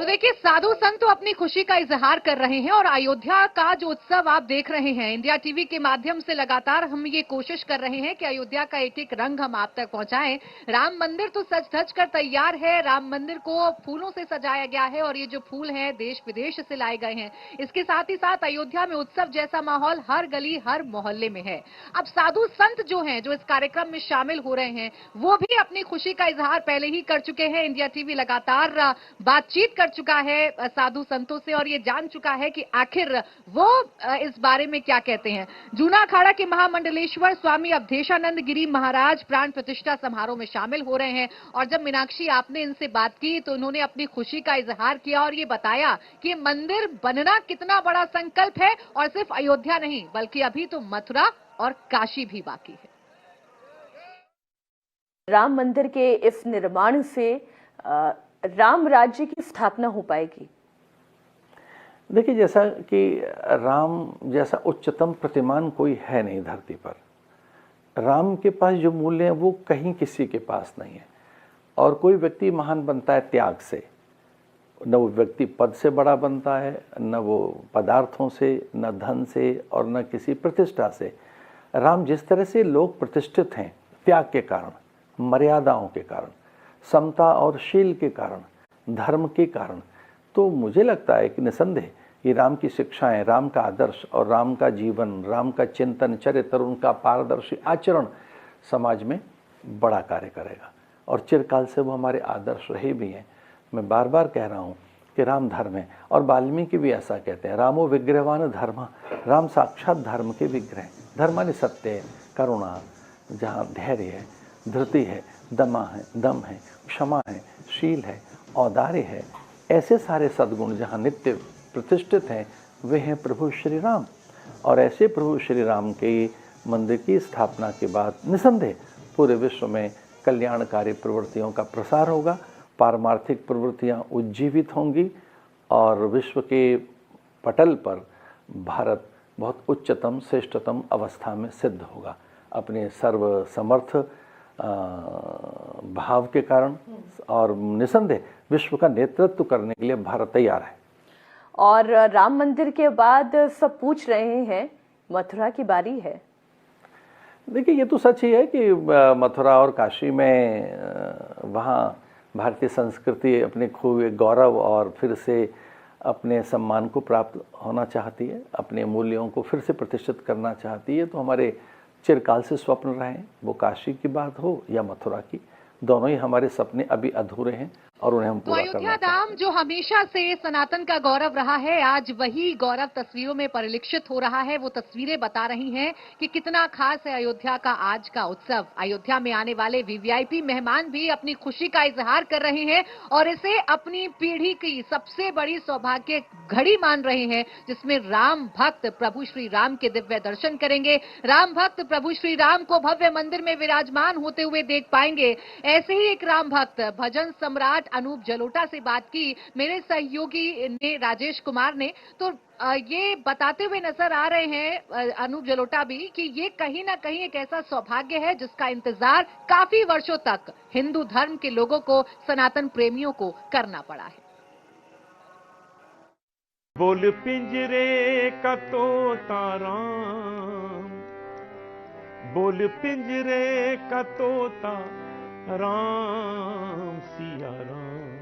देखिए, साधु संत तो अपनी खुशी का इजहार कर रहे हैं और अयोध्या का जो उत्सव आप देख रहे हैं, इंडिया टीवी के माध्यम से लगातार हम ये कोशिश कर रहे हैं कि अयोध्या का एक एक रंग हम आप तक पहुंचाएं। राम मंदिर तो सज धज कर तैयार है। राम मंदिर को फूलों से सजाया गया है और ये जो फूल हैं देश विदेश से लाए गए हैं। इसके साथ ही साथ अयोध्या में उत्सव जैसा माहौल हर गली हर मोहल्ले में है। अब साधु संत जो हैं, जो इस कार्यक्रम में शामिल हो रहे हैं, वो भी अपनी खुशी का इजहार पहले ही कर चुके हैं। इंडिया टीवी लगातार बातचीत कर चुका है साधु संतों से और ये जान चुका है कि आखिर वो इस बारे में क्या कहते हैं। जूना अखाड़ा के महामंडलेश्वर स्वामी अवधेशानंद गिरी महाराज प्राण प्रतिष्ठा समारोह में शामिल हो रहे हैं और जब मीनाक्षी आपने इनसे बात की तो उन्होंने अपनी खुशी का इजहार किया और ये बताया कि मंदिर बनना कितना बड़ा संकल्प है और सिर्फ अयोध्या नहीं बल्कि अभी तो मथुरा और काशी भी बाकी है। राम मंदिर के इस निर्माण से राम राज्य की स्थापना हो पाएगी। देखिए, जैसा कि राम जैसा उच्चतम प्रतिमान कोई है नहीं धरती पर। राम के पास जो मूल्य हैं वो कहीं किसी के पास नहीं है। और कोई व्यक्ति महान बनता है त्याग से, न वो व्यक्ति पद से बड़ा बनता है, न वो पदार्थों से, न धन से और न किसी प्रतिष्ठा से। राम जिस तरह से लोग प्रतिष्ठित हैं त्याग के कारण, मर्यादाओं के कारण, समता और शील के कारण, धर्म के कारण, तो मुझे लगता है कि निसंदेह ये राम की शिक्षाएं, राम का आदर्श और राम का जीवन, राम का चिंतन, चरित्र, उनका पारदर्शी आचरण समाज में बड़ा कार्य करेगा और चिरकाल से वो हमारे आदर्श रहे भी हैं। मैं बार बार कह रहा हूँ कि राम धर्म है और वाल्मीकि भी ऐसा कहते हैं, रामो विग्रहवान धर्म। राम साक्षात धर्म के विग्रह। धर्म माने सत्य है, करुणा, जहाँ धैर्य है, धृति है, दम है, क्षमा है, शील है, औदार्य है, ऐसे सारे सद्गुण जहाँ नित्य प्रतिष्ठित हैं वे हैं प्रभु श्री राम। और ऐसे प्रभु श्री राम के मंदिर की स्थापना के बाद निसंदेह पूरे विश्व में कल्याणकारी प्रवृत्तियों का प्रसार होगा, पारमार्थिक प्रवृत्तियाँ उज्जीवित होंगी और विश्व के पटल पर भारत बहुत उच्चतम श्रेष्ठतम अवस्था में सिद्ध होगा अपने सर्व समर्थ भाव के कारण। और निसंदेह विश्व का नेतृत्व करने के लिए भारत तैयार है। और राम मंदिर के बाद सब पूछ रहे हैं मथुरा की बारी है। देखिए, ये तो सच ही है कि मथुरा और काशी में वहाँ भारतीय संस्कृति अपने खोए गौरव और फिर से अपने सम्मान को प्राप्त होना चाहती है, अपने मूल्यों को फिर से प्रतिष्ठित करना चाहती है। तो हमारे चिरकाल से स्वप्न रहे, वो काशी की बात हो या मथुरा की, दोनों ही हमारे सपने अभी अधूरे हैं और उन्हें हम पूरा करना चाहते हैं। अयोध्या धाम जो हमेशा से सनातन का गौरव रहा है, आज वही गौरव तस्वीरों में परिलक्षित हो रहा है। वो तस्वीरें बता रही हैं कि कितना खास है अयोध्या का आज का उत्सव। अयोध्या में आने वाले वीवीआईपी मेहमान भी अपनी खुशी का इजहार कर रहे हैं और इसे अपनी पीढ़ी की सबसे बड़ी सौभाग्य घड़ी मान रहे हैं, जिसमें राम भक्त प्रभु श्री राम के दिव्य दर्शन करेंगे। राम भक्त प्रभु श्री राम को भव्य मंदिर में विराजमान होते हुए देख पाएंगे। ऐसे ही एक राम भक्त भजन सम्राट अनूप जलोटा से बात की मेरे सहयोगी ने, राजेश कुमार ने, तो ये बताते हुए नजर आ रहे हैं अनूप जलोटा भी कि ये कहीं ना कहीं एक ऐसा सौभाग्य है जिसका इंतजार काफी वर्षों तक हिंदू धर्म के लोगों को, सनातन प्रेमियों को करना पड़ा है। बोल पिंजरे का तोता राम, बोल पिंजरे का तोता राम, सिया राम,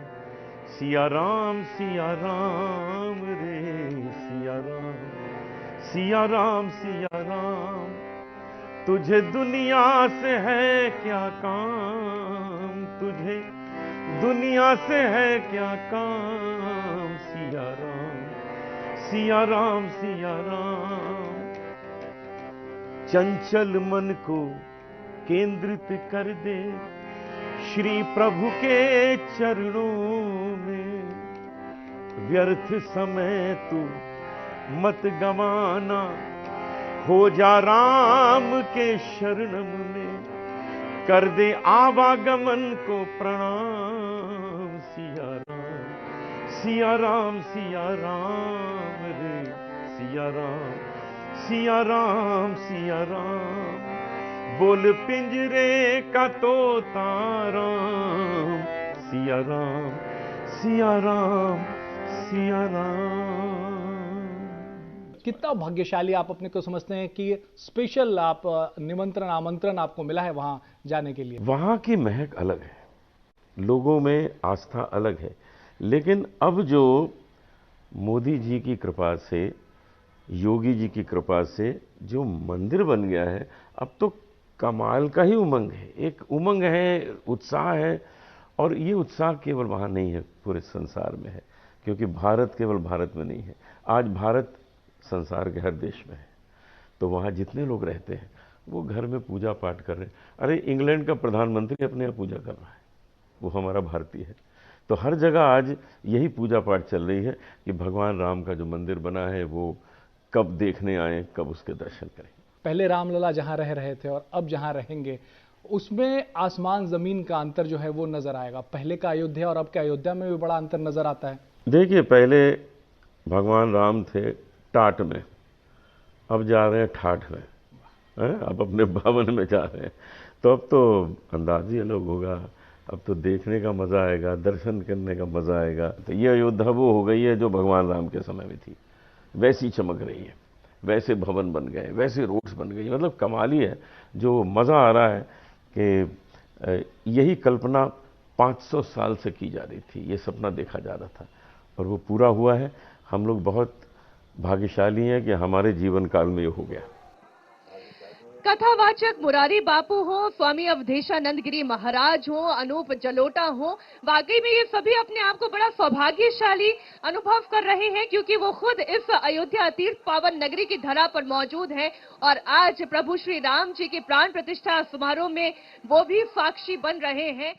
सिया राम, सिया राम रे सिया राम, सिया राम, सिया राम। तुझे दुनिया से है क्या काम, तुझे दुनिया से है क्या काम, सिया राम, सिया राम, सिया राम। चंचल मन को केंद्रित कर दे श्री प्रभु के चरणों में, व्यर्थ समय तू मत गवाना, हो जा राम के शरण में, कर दे आवागमन को प्रणाम, सिया राम, सिया राम, सिया राम रे सिया राम, सिया राम, सिया राम। बोल पिंजरे का तोता राम, सिया राम, सिया राम सिया राम। कितना भाग्यशाली आप अपने को समझते हैं कि स्पेशल आप निमंत्रण आमंत्रण आपको मिला है वहां जाने के लिए? वहां की महक अलग है, लोगों में आस्था अलग है, लेकिन अब जो मोदी जी की कृपा से, योगी जी की कृपा से जो मंदिर बन गया है, अब तो कमाल का ही उमंग है, एक उमंग है, उत्साह है। और ये उत्साह केवल वहाँ नहीं है, पूरे संसार में है, क्योंकि भारत केवल भारत में नहीं है, आज भारत संसार के हर देश में है। तो वहाँ जितने लोग रहते हैं वो घर में पूजा पाठ कर रहे हैं। अरे इंग्लैंड का प्रधानमंत्री अपने यहाँ पूजा कर रहा है, वो हमारा भारतीय है। तो हर जगह आज यही पूजा पाठ चल रही है कि भगवान राम का जो मंदिर बना है वो कब देखने आए, कब उसके दर्शन करें। पहले रामलला जहां रह रहे थे और अब जहां रहेंगे, उसमें आसमान जमीन का अंतर जो है वो नजर आएगा। पहले का अयोध्या और अब के अयोध्या में भी बड़ा अंतर नजर आता है। देखिए, पहले भगवान राम थे टाट में, अब जा रहे हैं ठाठ में, अब अपने भवन में जा रहे हैं। तो अब तो अंदाज ही अलग होगा, अब तो देखने का मज़ा आएगा, दर्शन करने का मज़ा आएगा। तो ये अयोध्या वो हो गई है जो भगवान राम के समय में थी, वैसी चमक रही है, वैसे भवन बन गए, वैसे रोड्स बन गई। मतलब कमाल ही है। जो मज़ा आ रहा है कि यही कल्पना 500 साल से की जा रही थी, ये सपना देखा जा रहा था और वो पूरा हुआ है। हम लोग बहुत भाग्यशाली हैं कि हमारे जीवन काल में ये हो गया। कथावाचक मुरारी बापू हो, स्वामी अवधेशानंद गिरी महाराज हो, अनूप जलोटा हो, वाकई में ये सभी अपने आप को बड़ा सौभाग्यशाली अनुभव कर रहे हैं, क्योंकि वो खुद इस अयोध्या तीर्थ पावन नगरी की धरा पर मौजूद है और आज प्रभु श्री राम जी के प्राण प्रतिष्ठा समारोह में वो भी साक्षी बन रहे हैं।